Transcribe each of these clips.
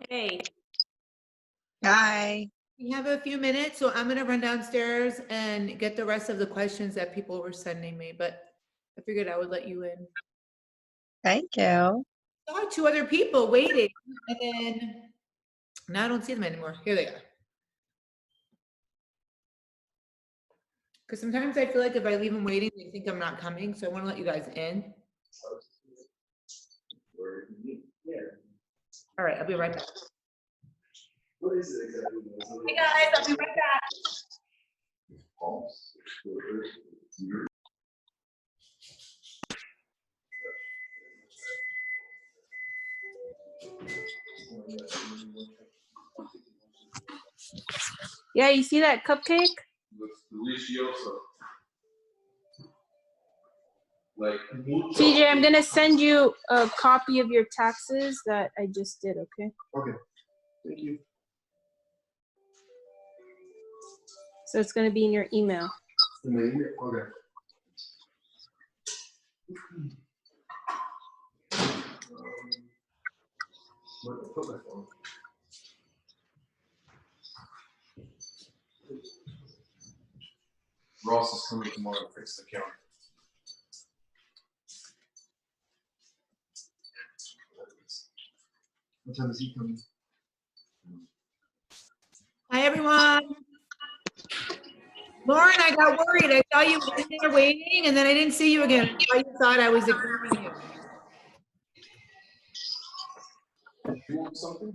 Hey. Hi. We have a few minutes, so I'm gonna run downstairs and get the rest of the questions that people were sending me, but I figured I would let you in. Thank you. I saw two other people waiting, and then now I don't see them anymore. Here they are. Because sometimes I feel like if I leave them waiting, they think I'm not coming, so I want to let you guys in. All right, I'll be right back. Hey guys, I'll be right back. Yeah, you see that cupcake? TJ, I'm gonna send you a copy of your taxes that I just did, okay? Okay, thank you. So it's gonna be in your email. Okay. Put my phone. Ross is coming tomorrow to fix the counter. What time is he coming? Hi everyone. Lauren, I got worried. I saw you in there waiting, and then I didn't see you again. I thought I was ignoring you. You want something?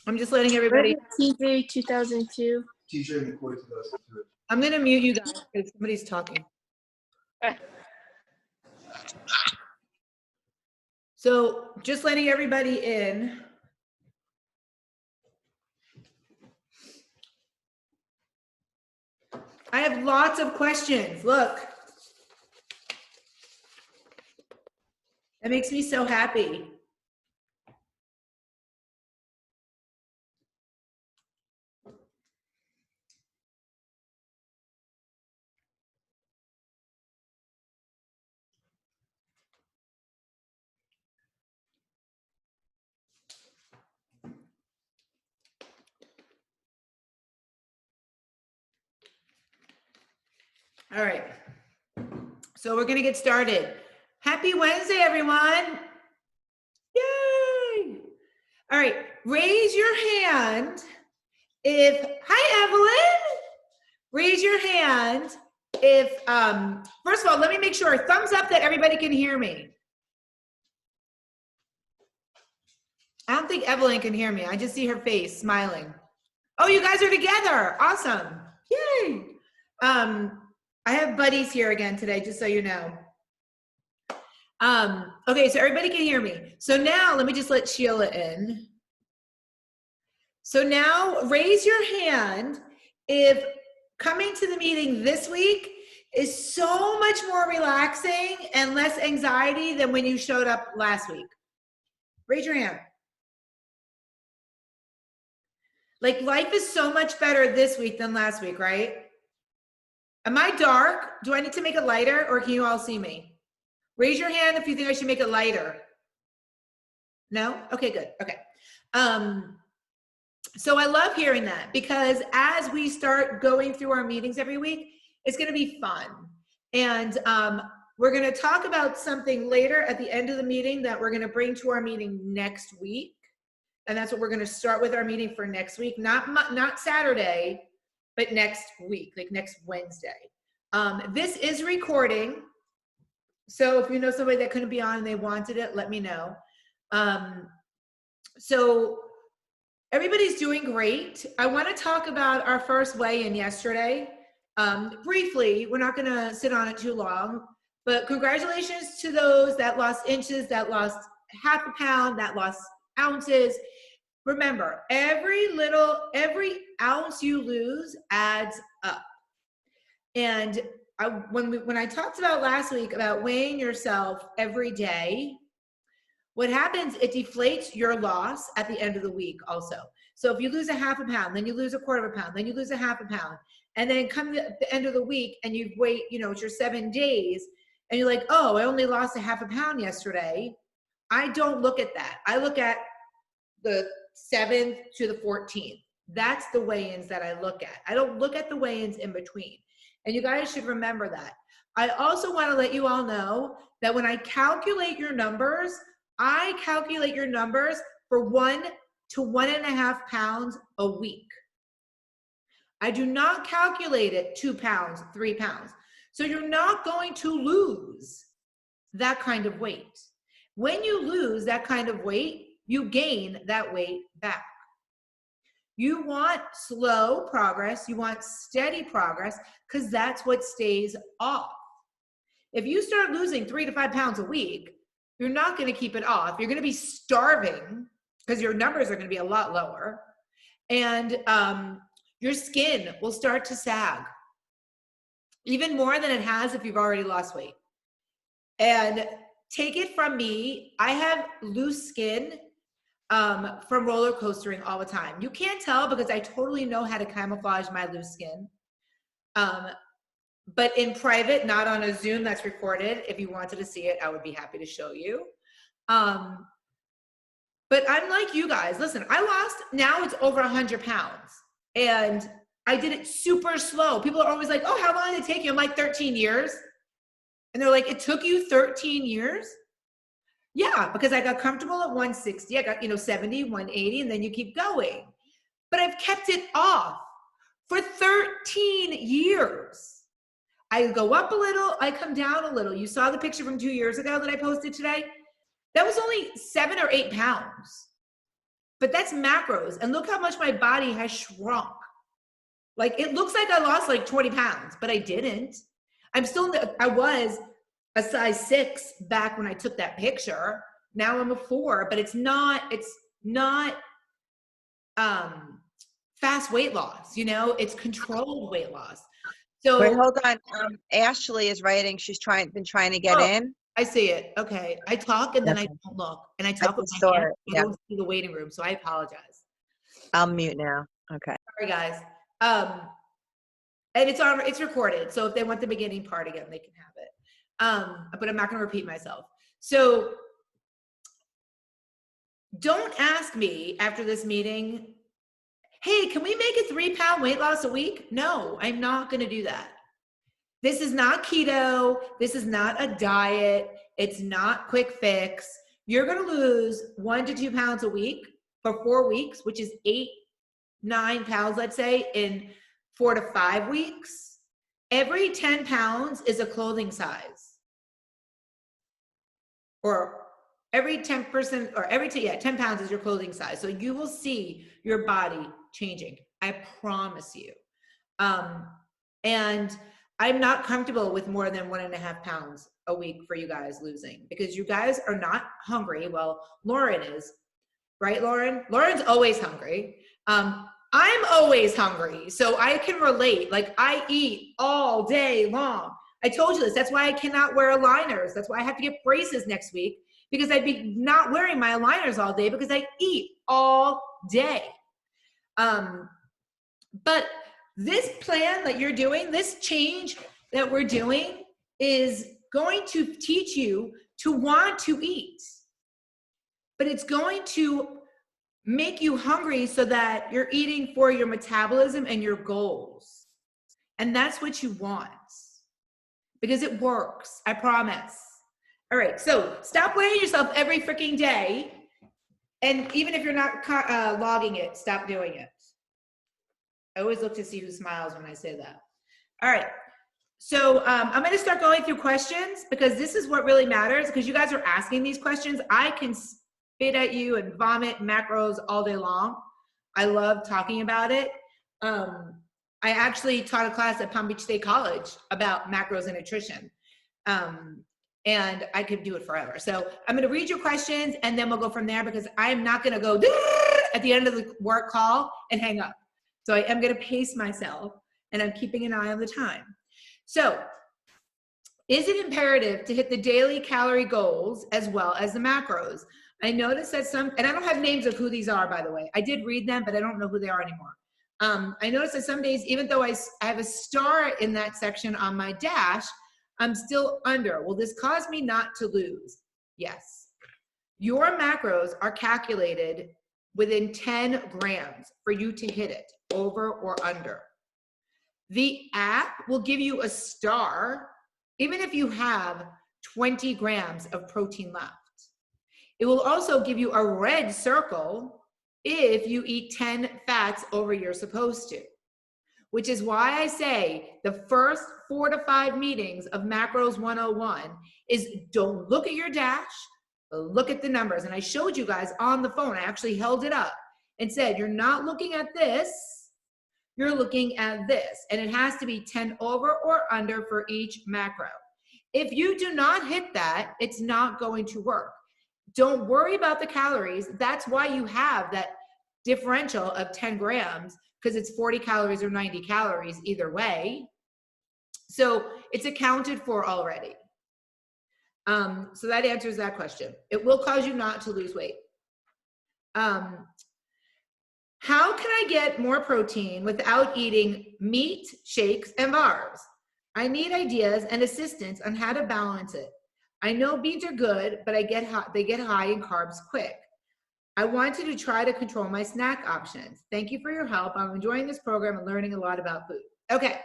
I'm just letting everybody. TJ 2002. TJ recorded 2002. I'm gonna mute you guys because somebody's talking. So just letting everybody in. I have lots of questions. Look. That makes me so happy. All right. So we're gonna get started. Happy Wednesday, everyone. Yay. All right, raise your hand if, hi Evelyn. Raise your hand if, first of all, let me make sure, thumbs up that everybody can hear me. I don't think Evelyn can hear me. I just see her face smiling. Oh, you guys are together. Awesome. Yay. I have buddies here again today, just so you know. Okay, so everybody can hear me. So now let me just let Sheila in. So now raise your hand if coming to the meeting this week is so much more relaxing and less anxiety than when you showed up last week. Raise your hand. Like life is so much better this week than last week, right? Am I dark? Do I need to make it lighter or can you all see me? Raise your hand if you think I should make it lighter. No? Okay, good. Okay. So I love hearing that because as we start going through our meetings every week, it's going to be fun. And we're going to talk about something later at the end of the meeting that we're going to bring to our meeting next week. And that's what we're going to start with our meeting for next week. Not Saturday, but next week, like next Wednesday. This is recording. So if you know somebody that couldn't be on and they wanted it, let me know. So everybody's doing great. I want to talk about our first weigh-in yesterday. Briefly, we're not going to sit on it too long, but congratulations to those that lost inches, that lost half a pound, that lost ounces. Remember, every ounce you lose adds up. And when I talked about last week about weighing yourself every day, what happens, it deflates your loss at the end of the week also. So if you lose a half a pound, then you lose a quarter of a pound, then you lose a half a pound. And then come the end of the week and you wait, it's your 7 days and you're like, oh, I only lost a half a pound yesterday. I don't look at that. I look at the 7th to the 14th. That's the weigh-ins that I look at. I don't look at the weigh-ins in between. And you guys should remember that. I also want to let you all know that when I calculate your numbers, I calculate your numbers for 1 to 1.5 pounds a week. I do not calculate it 2 pounds, 3 pounds. So you're not going to lose that kind of weight. When you lose that kind of weight, you gain that weight back. You want slow progress, you want steady progress, because that's what stays off. If you start losing 3 to 5 pounds a week, you're not going to keep it off. You're going to be starving because your numbers are going to be a lot lower. And your skin will start to sag, even more than it has if you've already lost weight. And take it from me, I have loose skin from roller coastering all the time. You can't tell because I totally know how to camouflage my loose skin. But in private, not on a Zoom that's recorded, if you wanted to see it, I would be happy to show you. But I'm like you guys. Listen, I lost, now it's over 100 pounds. And I did it super slow. People are always like, oh, how long did it take you? I'm like, 13 years. And they're like, it took you 13 years? Yeah, because I got comfortable at 160. I got, 70, 180, and then you keep going. But I've kept it off for 13 years. I go up a little, I come down a little. You saw the picture from 2 years ago that I posted today? That was only 7 or 8 pounds. But that's macros. And look how much my body has shrunk. Like, it looks like I lost like 20 pounds, but I didn't. I was a size 6 back when I took that picture. Now I'm a 4, but it's not fast weight loss, it's controlled weight loss. So Wait, hold on. Ashley is writing. She's been trying to get in. I see it. Okay. I talk and then Okay. I don't look. And I talk with just my saw hands. it, I yeah. don't see the waiting room, so I apologize. I'll mute now. Okay. Sorry, guys. And it's recorded, so if they want the beginning part again, they can have it. But I'm not going to repeat myself. So don't ask me after this meeting, hey, can we make a 3-pound weight loss a week? No, I'm not going to do that. This is not keto. This is not a diet. It's not quick fix. You're going to lose 1 to 2 pounds a week for 4 weeks, which is 8, 9 pounds, let's say, in 4 to 5 weeks. Every 10 pounds is a clothing size. Or every 10%, or 10 pounds is your clothing size. So you will see your body changing. I promise you. And I'm not comfortable with more than 1.5 pounds a week for you guys losing, because you guys are not hungry. Well, Lauren is, right, Lauren? Lauren's always hungry. I'm always hungry, so I can relate. Like, I eat all day long. I told you this. That's why I cannot wear aligners. That's why I have to get braces next week, because I'd be not wearing my aligners all day because I eat all day. But this plan that you're doing, this change that we're doing, is going to teach you to want to eat. But it's going to make you hungry so that you're eating for your metabolism and your goals. And that's what you want, because it works, I promise. All right, so stop weighing yourself every freaking day. And even if you're not logging it, stop doing it. I always look to see who smiles when I say that. All right, so I'm gonna start going through questions, because this is what really matters, because you guys are asking these questions. I can spit at you and vomit macros all day long. I love talking about it. I actually taught a class at Palm Beach State College about macros and nutrition. And I could do it forever. So I'm gonna read your questions and then we'll go from there, because I'm not gonna go at the end of the work call and hang up. So I am gonna pace myself, and I'm keeping an eye on the time. So, is it imperative to hit the daily calorie goals as well as the macros? I noticed that some, and I don't have names of who these are, by the way. I did read them, but I don't know who they are anymore. I noticed that some days, even though I have a star in that section on my dash, I'm still under. Will this cause me not to lose? Yes. Your macros are calculated within 10 grams for you to hit it, over or under. The app will give you a star, even if you have 20 grams of protein left. It will also give you a red circle if you eat 10 fats over you're supposed to, which is why I say the first 4 to 5 meetings of Macros 101 is don't look at your dash, look at the numbers. And I showed you guys on the phone, I actually held it up and said, you're not looking at this, you're looking at this. And it has to be 10 over or under for each macro. If you do not hit that, it's not going to work. Don't worry about the calories. That's why you have that differential of 10 grams, because it's 40 calories or 90 calories either way. So it's accounted for already. So that answers that question. It will cause you not to lose weight. How can I get more protein without eating meat, shakes, and bars? I need ideas and assistance on how to balance it. I know beans are good, but they get high in carbs quick. I wanted to try to control my snack options. Thank you for your help. I'm enjoying this program and learning a lot about food. Okay.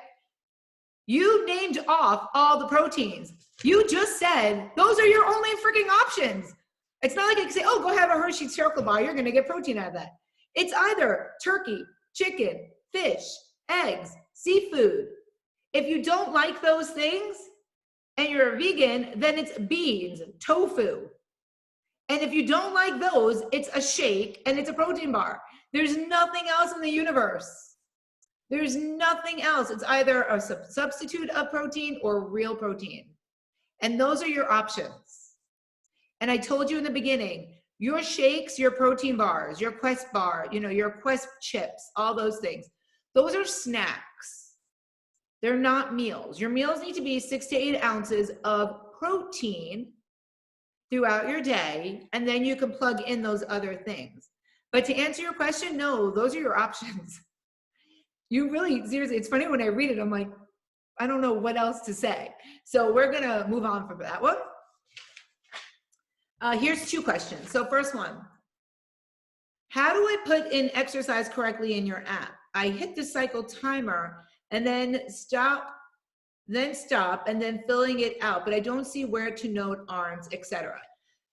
You named off all the proteins. You just said those are your only freaking options. It's not like I can say, oh, go have a Hershey's chocolate bar. You're going to get protein out of that. It's either turkey, chicken, fish, eggs, seafood. If you don't like those things and you're a vegan, then it's beans, tofu. And if you don't like those, it's a shake and it's a protein bar. There's nothing else in the universe. There's nothing else. It's either a substitute of protein or real protein. And those are your options. And I told you in the beginning, your shakes, your protein bars, your Quest bar, your Quest chips, all those things, those are snacks. They're not meals. Your meals need to be 6 to 8 ounces of protein throughout your day, and then you can plug in those other things. But to answer your question, no, those are your options. You really, seriously, it's funny when I read it, I'm like, I don't know what else to say. So we're gonna move on from that one. Here's 2 questions. So first one, how do I put in exercise correctly in your app? I hit the cycle timer and then stop, and then filling it out, but I don't see where to note arms, etc.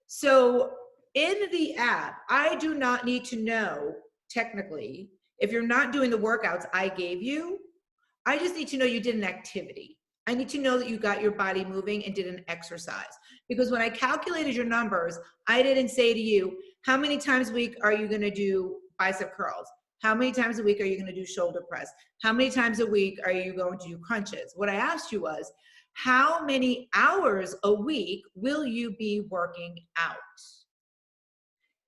So in the app, I do not need to know technically, if you're not doing the workouts I gave you, I just need to know you did an activity. I need to know that you got your body moving and did an exercise. Because when I calculated your numbers, I didn't say to you, how many times a week are you gonna do bicep curls? How many times a week are you gonna do shoulder press? How many times a week are you going to do crunches? What I asked you was, how many hours a week will you be working out?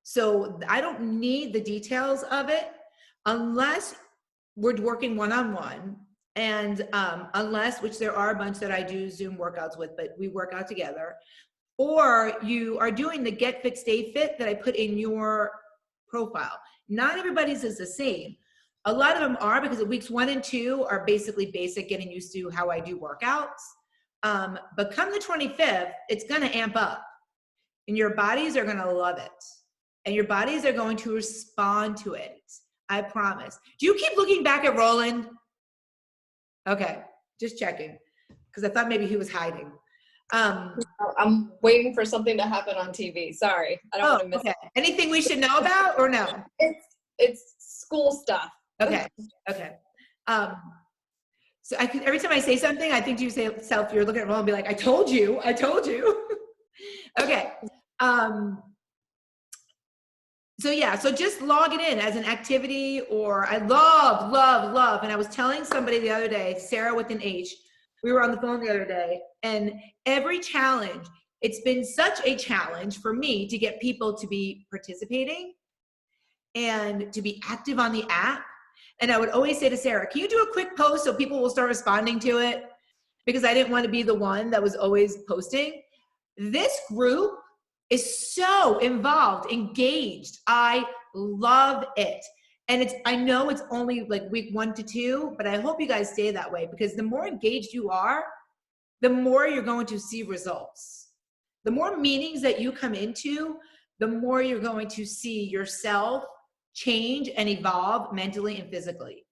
So I don't need the details of it unless we're working one-on-one, and unless, which there are a bunch that I do Zoom workouts with, but we work out together, or you are doing the Get Fit, Stay Fit that I put in your profile. Not everybody's is the same. A lot of them are, because weeks 1 and 2 are basically basic, getting used to how I do workouts. But come the 25th, it's gonna amp up, and your bodies are gonna love it. And your bodies are going to respond to it. I promise. Do you keep looking back at Roland? Okay, just checking, because I thought maybe he was hiding. I'm waiting for something to happen on TV. Sorry, I don't want to miss it. Anything we should know about or no? It's school stuff. Okay. So every time I say something, I think to yourself, you're looking at Roland and be like, I told you. Okay. So yeah, so just log it in as an activity, or I love, and I was telling somebody the other day, Sarah with an H, we were on the phone the other day, and every challenge, it's been such a challenge for me to get people to be participating and to be active on the app. And I would always say to Sarah, can you do a quick post so people will start responding to it? Because I didn't want to be the one that was always posting. This group is so involved, engaged. I love it. And I know it's only like week 1 to 2, but I hope you guys stay that way, because the more engaged you are, the more you're going to see results. The more meetings that you come into, the more you're going to see yourself change and evolve mentally and physically.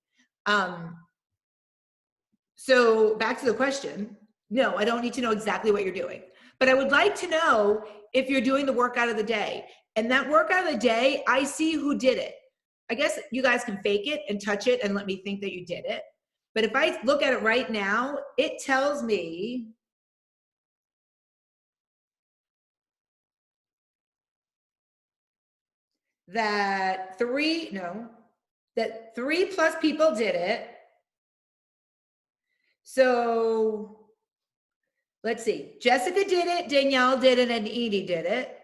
So back to the question, no, I don't need to know exactly what you're doing, but I would like to know if you're doing the workout of the day. And that workout of the day, I see who did it. I guess you guys can fake it and touch it and let me think that you did it. But if I look at it right now, it tells me that 3+ people did it. So let's see. Jessica did it, Danielle did it, and Edie did it.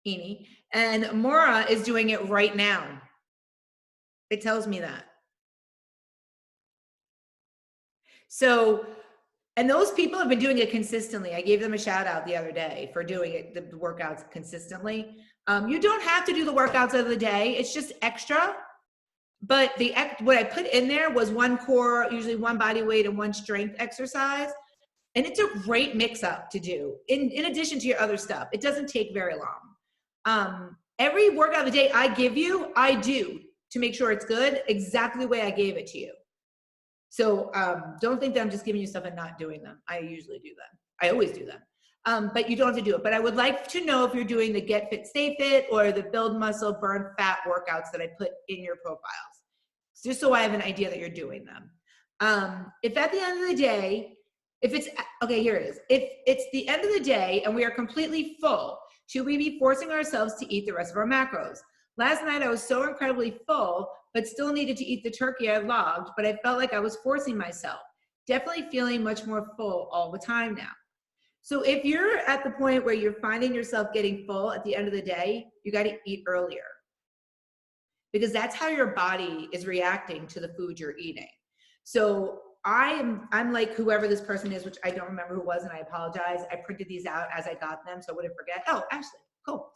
Eni. And Maura is doing it right now. It tells me that. So, and those people have been doing it consistently. I gave them a shout out the other day for doing it, the workouts consistently. You don't have to do the workouts of the day. It's just extra. But what I put in there was 1 core, usually 1 body weight and 1 strength exercise. And it's a great mix up to do in addition to your other stuff. It doesn't take very long. Every workout of the day I give you, I do to make sure it's good, exactly the way I gave it to you. So don't think that I'm just giving you stuff and not doing them. I usually do them. I always do them. But you don't have to do it. But I would like to know if you're doing the Get Fit, Stay Fit or the Build Muscle, Burn Fat workouts that I put in your profiles, just so I have an idea that you're doing them. If at the end of the day, okay, here it is. If it's the end of the day and we are completely full, should we be forcing ourselves to eat the rest of our macros? Last night I was so incredibly full, but still needed to eat the turkey I logged, but I felt like I was forcing myself. Definitely feeling much more full all the time now. So if you're at the point where you're finding yourself getting full at the end of the day, you got to eat earlier, because that's how your body is reacting to the food you're eating. So I'm like whoever this person is, which I don't remember who it was, and I apologize. I printed these out as I got them, so I wouldn't forget. Oh, Ashley, cool.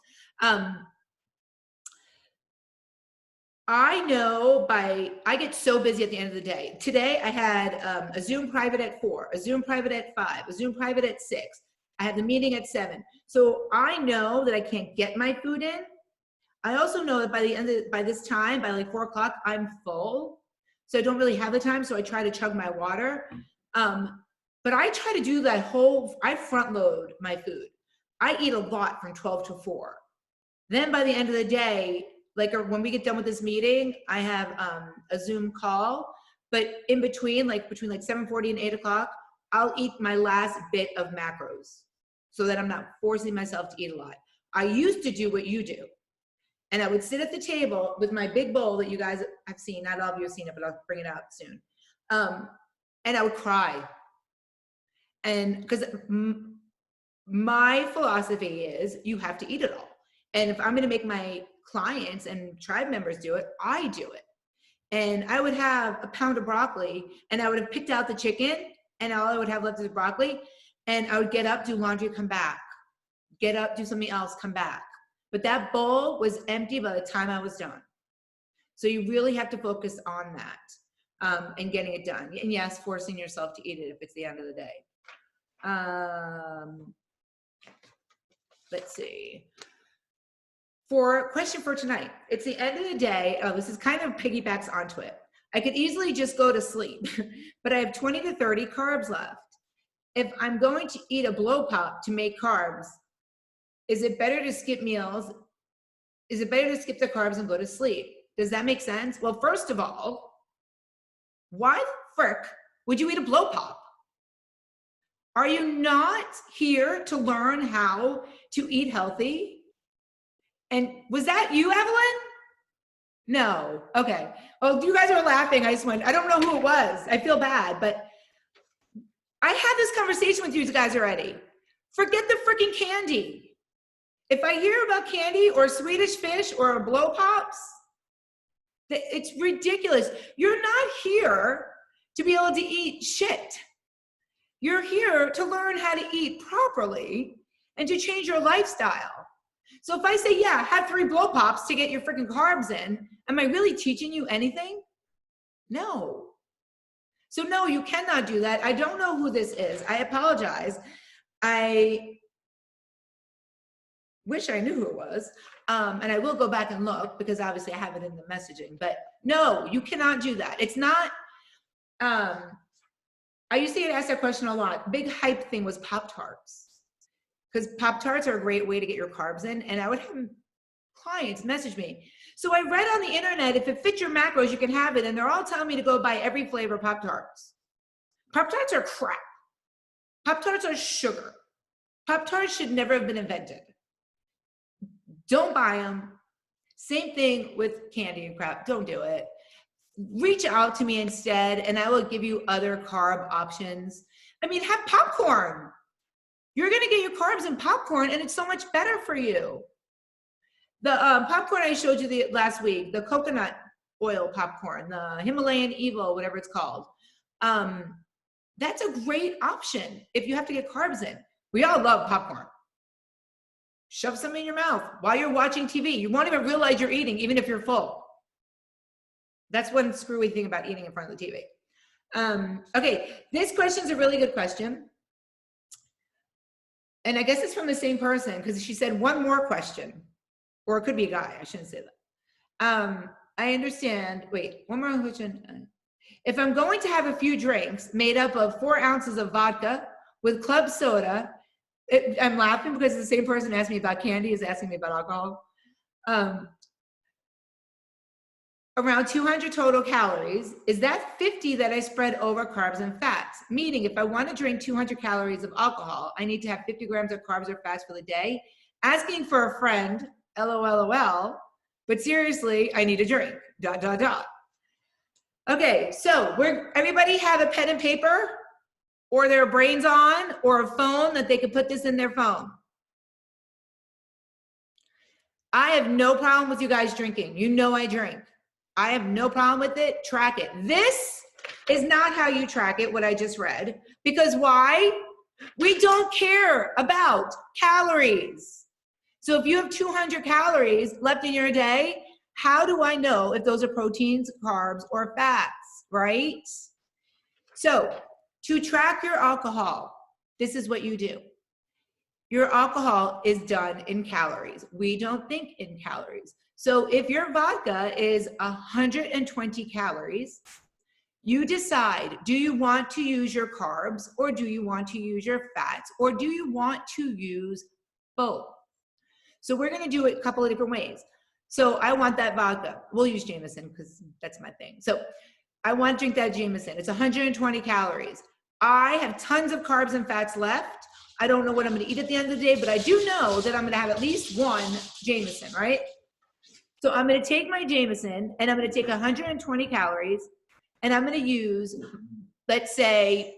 I know I get so busy at the end of the day. Today I had a Zoom private at 4, a Zoom private at 5, a Zoom private at 6. I had the meeting at 7. So I know that I can't get my food in. I also know that by this time, by like 4 o'clock, I'm full. So I don't really have the time. So I try to chug my water. But I try to do that I front load my food. I eat a lot from 12 to 4. Then by the end of the day, like when we get done with this meeting, I have a Zoom call, but in between like 7:40 and 8 o'clock, I'll eat my last bit of macros so that I'm not forcing myself to eat a lot. I used to do what you do. And I would sit at the table with my big bowl that you guys have seen. Not all of you have seen it, but I'll bring it out soon. And I would cry. And because my philosophy is you have to eat it all. And if I'm going to make my clients and tribe members do it, I do it. And I would have a pound of broccoli, and I would have picked out the chicken, and all I would have left is broccoli. And I would get up, do laundry, come back. Get up, do something else, come back. But that bowl was empty by the time I was done. So you really have to focus on that and getting it done. And yes, forcing yourself to eat it if it's the end of the day. Let's see. Question for tonight. It's the end of the day. Oh, this is kind of piggybacks onto it. I could easily just go to sleep, but I have 20 to 30 carbs left. If I'm going to eat a blow pop to make carbs, is it better to skip meals? Is it better to skip the carbs and go to sleep? Does that make sense? Well, first of all, why the frick would you eat a blow pop? Are you not here to learn how to eat healthy? And was that you, Evelyn? No. Okay. Well, you guys are laughing. I don't know who it was. I feel bad, but I had this conversation with you guys already. Forget the freaking candy. If I hear about candy or Swedish fish or blow pops, it's ridiculous. You're not here to be able to eat shit. You're here to learn how to eat properly and to change your lifestyle. So if I say, yeah, have 3 blow pops to get your freaking carbs in, am I really teaching you anything? No. So no, you cannot do that. I don't know who this is. I apologize. wish I knew who it was. And I will go back and look because obviously I have it in the messaging, but no, you cannot do that. It's not, I used to get asked that question a lot. Big hype thing was Pop-Tarts, because Pop-Tarts are a great way to get your carbs in. And I would have clients message me. So I read on the internet, if it fits your macros, you can have it. And they're all telling me to go buy every flavor Pop-Tarts. Pop-Tarts are crap. Pop-Tarts are sugar. Pop-Tarts should never have been invented. Don't buy them. Same thing with candy and crap. Don't do it. Reach out to me instead, and I will give you other carb options. I mean, have popcorn. You're going to get your carbs in popcorn, and it's so much better for you. The popcorn I showed you last week, the coconut oil popcorn, the Himalayan Evo, whatever it's called. That's a great option if you have to get carbs in. We all love popcorn. Shove some in your mouth while you're watching TV. You won't even realize you're eating, even if you're full. That's one screwy thing about eating in front of the TV. Okay, this question is a really good question. And I guess it's from the same person because she said one more question. Or it could be a guy, I shouldn't say that. I understand, wait, one more question. If I'm going to have a few drinks made up of 4 ounces of vodka with club soda, I'm laughing because the same person asked me about candy is asking me about alcohol. Around 200 total calories, is that 50 that I spread over carbs and fats? Meaning if I want to drink 200 calories of alcohol, I need to have 50 grams of carbs or fats for the day. Asking for a friend, LOL, but seriously, I need a drink, ... Okay, so everybody have a pen and paper or their brains on or a phone that they could put this in their phone. I have no problem with you guys drinking. You know I drink. I have no problem with it. Track it. This is not how you track it, what I just read. Because why? We don't care about calories. So if you have 200 calories left in your day, how do I know if those are proteins, carbs, or fats, right? So to track your alcohol, this is what you do. Your alcohol is done in calories. We don't think in calories. So if your vodka is 120 calories, you decide, do you want to use your carbs or do you want to use your fats or do you want to use both? So we're gonna do it a couple of different ways. So I want that vodka. We'll use Jameson because that's my thing. So I want to drink that Jameson. It's 120 calories. I have tons of carbs and fats left. I don't know what I'm gonna eat at the end of the day, but I do know that I'm gonna have at least one Jameson, right? So I'm gonna take my Jameson and I'm gonna take 120 calories and I'm gonna use, let's say,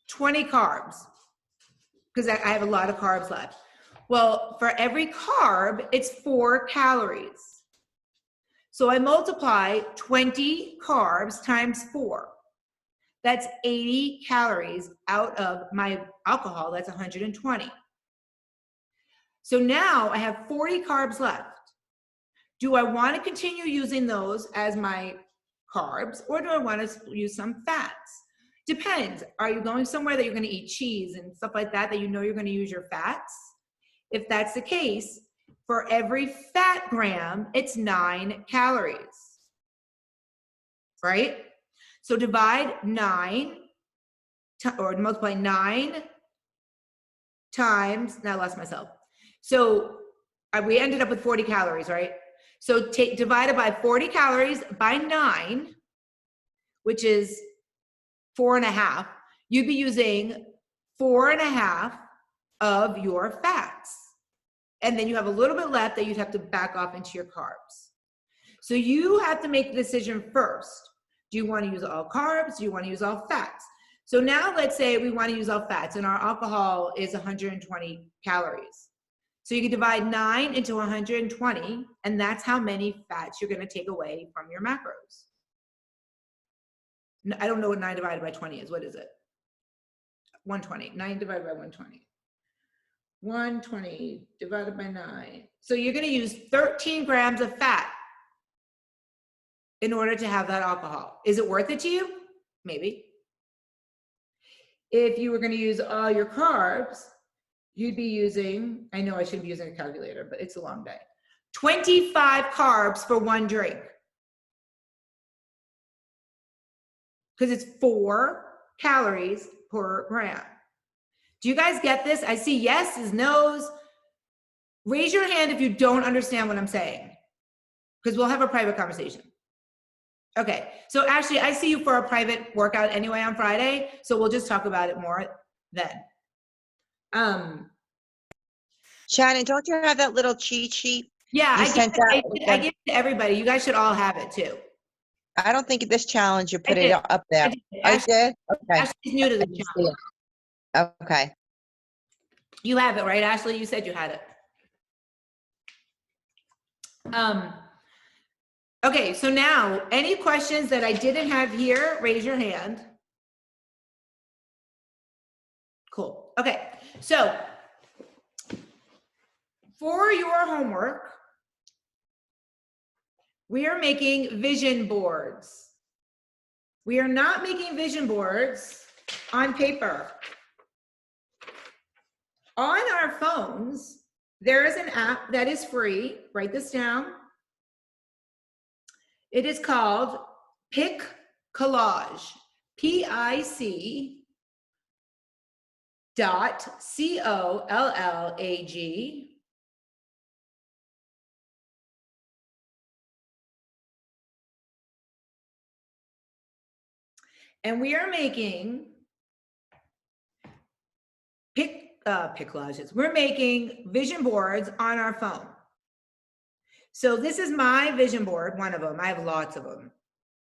20 carbs because I have a lot of carbs left. Well, for every carb, it's 4 calories. So I multiply 20 carbs times 4. That's 80 calories out of my alcohol. That's 120. So now I have 40 carbs left. Do I want to continue using those as my carbs or do I want to use some fats? Depends. Are you going somewhere that you're going to eat cheese and stuff like that you know you're going to use your fats? If that's the case, for every fat gram, it's 9 calories, right? So divide 9, or multiply 9 times, now I lost myself. So we ended up with 40 calories, right? So divide it by 40 calories by 9, which is 4.5. You'd be using 4.5 of your fats. And then you have a little bit left that you'd have to back off into your carbs. So you have to make the decision first. Do you want to use all carbs? Do you want to use all fats? So now let's say we want to use all fats and our alcohol is 120 calories. So you can divide 9 into 120 and that's how many fats you're going to take away from your macros. I don't know what 9 divided by 20 is. What is it? 120. 9 divided by 120. 120 divided by 9. So you're going to use 13 grams of fat in order to have that alcohol. Is it worth it to you? Maybe. If you were going to use all your carbs, you'd be using, I know I shouldn't be using a calculator, but it's a long day. 25 carbs for one drink. Because it's 4 calories per gram. Do you guys get this? I see yeses, nos. Raise your hand if you don't understand what I'm saying, because we'll have a private conversation. Okay, so Ashley, I see you for a private workout anyway on Friday, so we'll just talk about it more then. Shannon, don't you have that little cheat sheet? Yeah, You I sent give out it to everybody. You guys should all have it too. I don't think this challenge you put did. it up there. I Ashley, did? Okay. Ashley's new to the I didn't channel. see it. Okay. You have it, right, Ashley? You said you had it. Okay, so now, any questions that I didn't have here, raise your hand. Cool. Okay, so for your homework, we are making vision boards. We are not making vision boards on paper. On our phones, there is an app that is free. Write this down. It is called Pick Collage. PIC.COLLAG. And we are making collages. We're making vision boards on our phone. So this is my vision board, one of them. I have lots of them.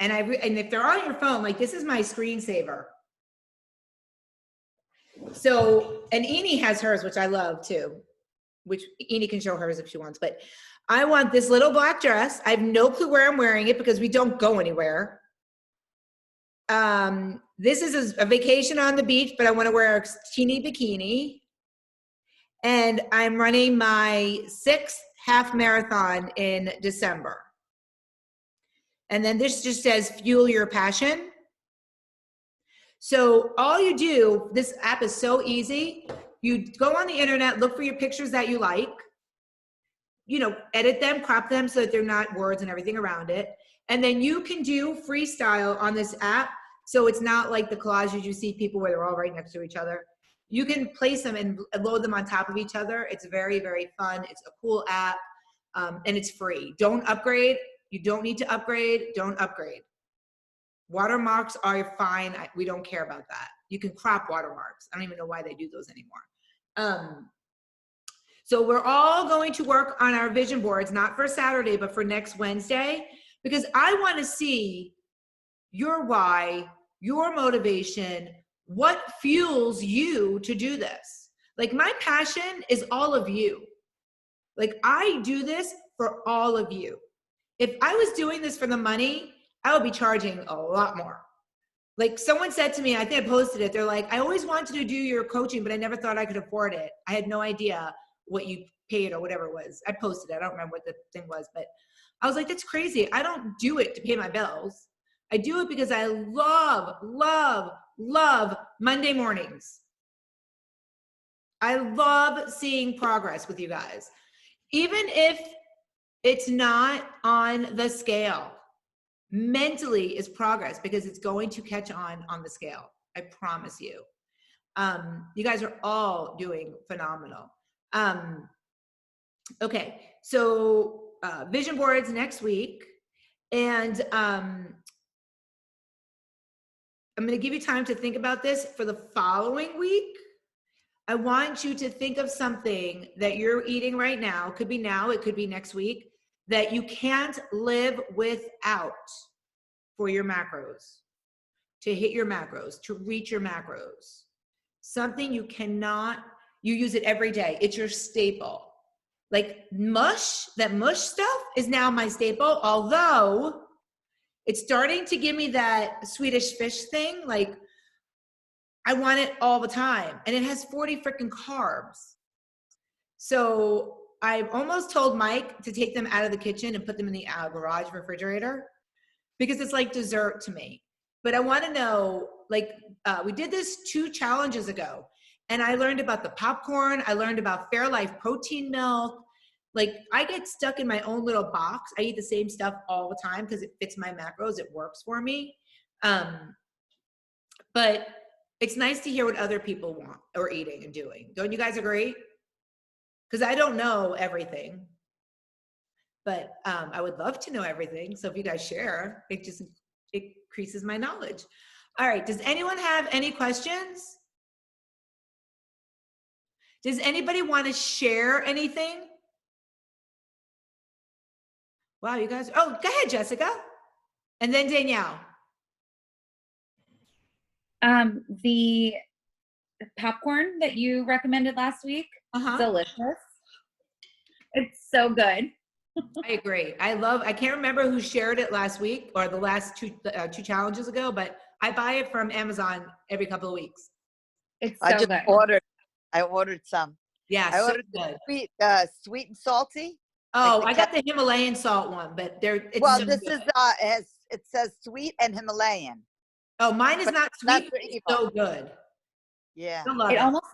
And if they're on your phone, like this is my screensaver. So, and Eni has hers, which I love too, which Eni can show hers if she wants, but I want this little black dress. I have no clue where I'm wearing it because we don't go anywhere. This is a vacation on the beach, but I want to wear a teeny bikini. And I'm running my 6th half marathon in December. And then this just says fuel your passion. So all you do, this app is so easy. You go on the internet, look for your pictures that you like, you know, edit them, crop them so that they're not words and everything around it. And then you can do freestyle on this app. So it's not like the collages you see people where they're all right next to each other. You can place them and load them on top of each other. It's very, very fun. It's a cool app, and it's free. Don't upgrade. You don't need to upgrade. Don't upgrade. Watermarks are fine. We don't care about that. You can crop watermarks. I don't even know why they do those anymore. So we're all going to work on our vision boards, not for Saturday, but for next Wednesday, because I want to see your why, your motivation, what fuels you to do this. Like my passion is all of you. Like I do this for all of you. If I was doing this for the money, I would be charging a lot more. Like someone said to me, I think I posted it, they're like, I always wanted to do your coaching, but I never thought I could afford it. I had no idea what you paid or whatever it was. I posted it, I don't remember what the thing was, but I was like, that's crazy. I don't do it to pay my bills. I do it because I love, love, love Monday mornings. I love seeing progress with you guys. Even if it's not on the scale, mentally is progress because it's going to catch on the scale. I promise you. You guys are all doing phenomenal. Okay, so vision boards next week. And I'm going to give you time to think about this for the following week. I want you to think of something that you're eating right now. It could be now, it could be next week, that you can't live without for your macros, to hit your macros, to reach your macros. Something you cannot, you use it every day. It's your staple. Like mush, that mush stuff is now my staple, although it's starting to give me that Swedish fish thing. Like I want it all the time. And it has 40 freaking carbs. So I almost told Mike to take them out of the kitchen and put them in the garage refrigerator because it's like dessert to me. But I want to know, like, we did this 2 challenges ago And I learned about the popcorn. I learned about Fairlife protein milk. Like, I get stuck in my own little box. I eat the same stuff all the time because it fits my macros. It works for me. But it's nice to hear what other people want or eating and doing. Don't you guys agree? Because I don't know everything, but I would love to know everything. So if you guys share, it increases my knowledge. All right. Does anyone have any questions? Does anybody want to share anything? Wow, you guys. Oh, go ahead, Jessica. And then Danielle. The popcorn that you recommended last week, delicious. It's so good. I agree. I can't remember who shared it last week or the last two challenges ago, but I buy it from Amazon every couple of weeks. It's so good. I ordered some. Yeah, I so ordered good. the sweet and salty. Oh, Like I got the Himalayan salt one, but it's well, so this good. is it says sweet and Himalayan. Oh, mine is not sweet. for It's so good. Yeah. I love It it. almost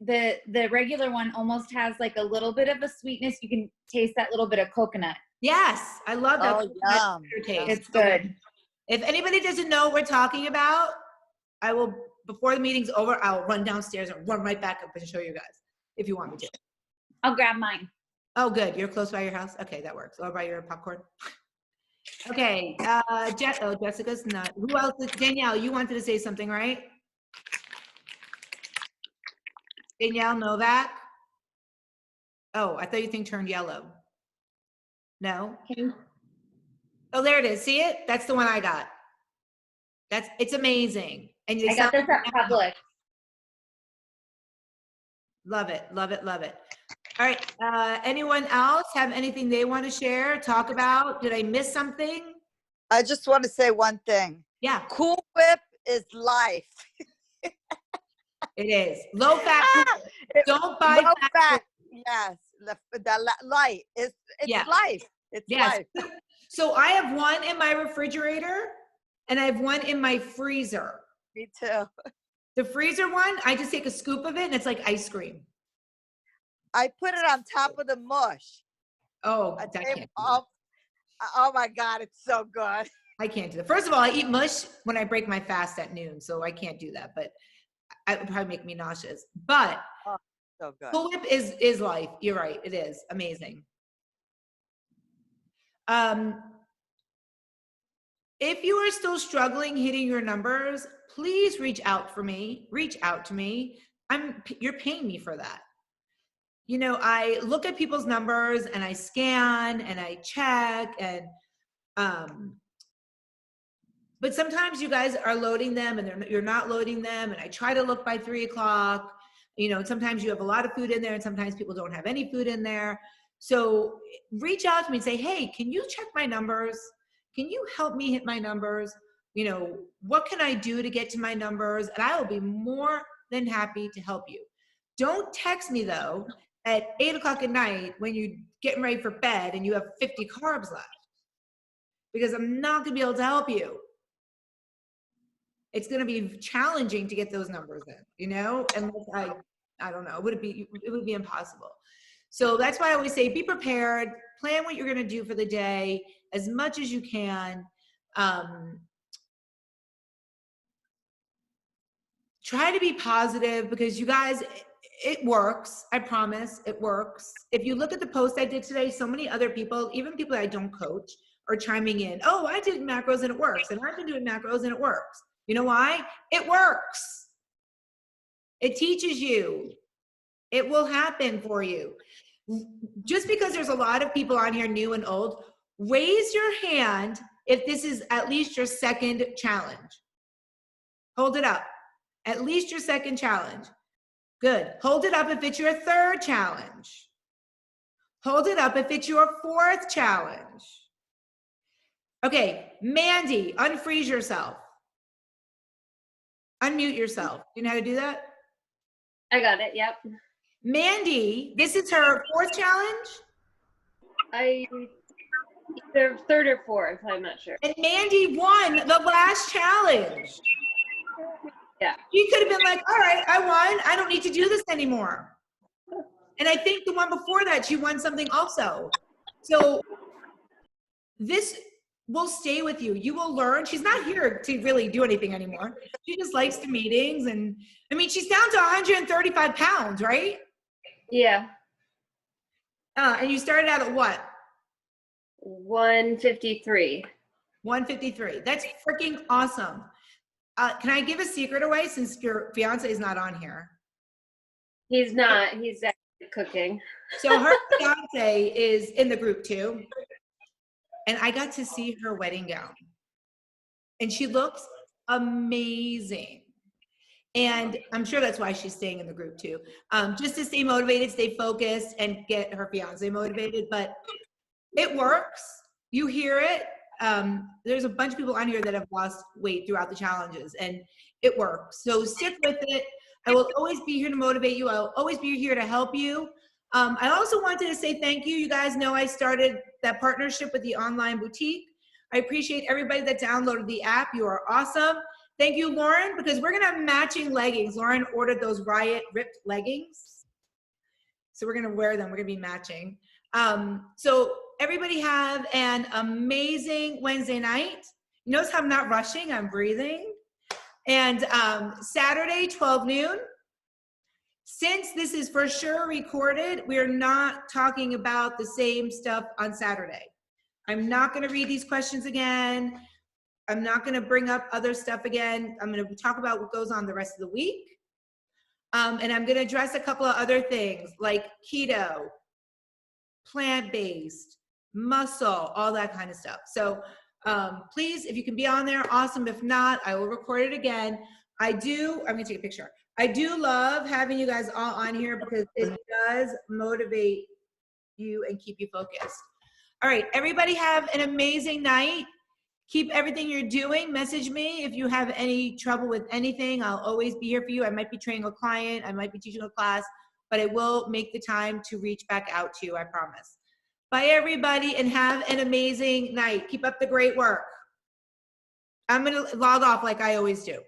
the regular one almost has like a little bit of a sweetness. You can taste that little bit of coconut. Yes, I love that. Oh, yum. Taste. It's good. If anybody doesn't know what we're talking about, I will, before the meeting's over, I'll run downstairs and run right back up and show you guys if you want me to. I'll grab mine. Oh, good. You're close by your house? Okay, that works. Or by your popcorn. Okay, Jessica's not. Who else? Danielle, you wanted to say something, right? Danielle Novak? Oh, I thought your thing turned yellow. No? Oh, there it is. See it? That's the one I got. It's amazing. And I got this at Publix. Love it, love it, love it. All right, anyone else have anything they want to share, talk about? Did I miss something? I just want to say one thing. Yeah. Cool Whip is life. It is. Low fat. Don't buy Low fat. fat. Yes. The light. It's Yeah. life. It's Yes. life. So I have one in my refrigerator and I have one in my freezer. Me too. The freezer one, I just take a scoop of it and it's like ice cream. I put it on top of the mush. Oh, I I tell can't you, do that. oh my God, it's so good. I can't do that. First of all, I eat mush when I break my fast at noon, so I can't do that. But it would probably make me nauseous. But So good. Cool Whip is life. You're right. It is amazing. If you are still struggling hitting your numbers, please reach out to me. You're paying me for that. You know, I look at people's numbers and I scan and I check and but sometimes you guys are loading them and you're not loading them, and I try to look by 3 o'clock. You know, sometimes you have a lot of food in there and sometimes people don't have any food in there. So reach out to me and say, hey, can you check my numbers? Can you help me hit my numbers? You know, what can I do to get to my numbers? And I will be more than happy to help you. Don't text me though at 8 o'clock at night when you're getting ready for bed and you have 50 carbs left, because I'm not gonna be able to help you. It's going to be challenging to get those numbers in, you know, unless I don't know, it would be impossible. So that's why I always say, be prepared, plan what you're going to do for the day as much as you can. Try to be positive, because you guys, it works. I promise it works. If you look at the post I did today, so many other people, even people that I don't coach, are chiming in. Oh, I did macros and it works. And I've been doing macros and it works. You know why? It works. It teaches you. It will happen for you. Just because there's a lot of people on here new and old, raise your hand if this is at least your second challenge. Hold it up. At least your second challenge. Good. Hold it up if it's your third challenge. Hold it up if it's your fourth challenge. Okay, Mandy, unfreeze yourself. Unmute yourself. You know how to do that? I got it. Yep. Mandy, this is her fourth challenge? Either third or fourth, I'm not sure. And Mandy won the last challenge. Yeah. She could have been like, all right, I won. I don't need to do this anymore. And I think the one before that, she won something also. So this will stay with you. You will learn. She's not here to really do anything anymore. She just likes the meetings. And I mean, she's down to 135 pounds, right? Yeah, And you started out at what? 153. 153. That's freaking awesome. Can I give a secret away since your fiance is not on here? He's not. He's actually cooking. So her fiance is in the group too. And I got to see her wedding gown. And she looks amazing. And I'm sure that's why she's staying in the group too. Just to stay motivated, stay focused, and get her fiance motivated. But it works. You hear it. There's a bunch of people on here that have lost weight throughout the challenges, and it works. So stick with it. I will always be here to motivate you. I'll always be here to help you. I also wanted to say thank you. You guys know I started that partnership with the online boutique. I appreciate everybody that downloaded the app. You are awesome. Thank you, Lauren, because we're going to have matching leggings. Lauren ordered those Riot ripped leggings. So we're going to wear them. We're going to be matching. So everybody have an amazing Wednesday night. You notice how I'm not rushing, I'm breathing. And Saturday, 12 noon. Since this is for sure recorded, we are not talking about the same stuff on Saturday. I'm not gonna read these questions again. I'm not gonna bring up other stuff again. I'm gonna talk about what goes on the rest of the week. And I'm gonna address a couple of other things like keto, plant-based, muscle, all that kind of stuff. So please, if you can be on there, awesome. If not, I will record it again. I'm gonna take a picture. I do love having you guys all on here because it does motivate you and keep you focused. All right, everybody have an amazing night. Keep everything you're doing. Message me if you have any trouble with anything. I'll always be here for you. I might be training a client. I might be teaching a class, but I will make the time to reach back out to you, I promise. Bye, everybody, and have an amazing night. Keep up the great work. I'm going to log off like I always do.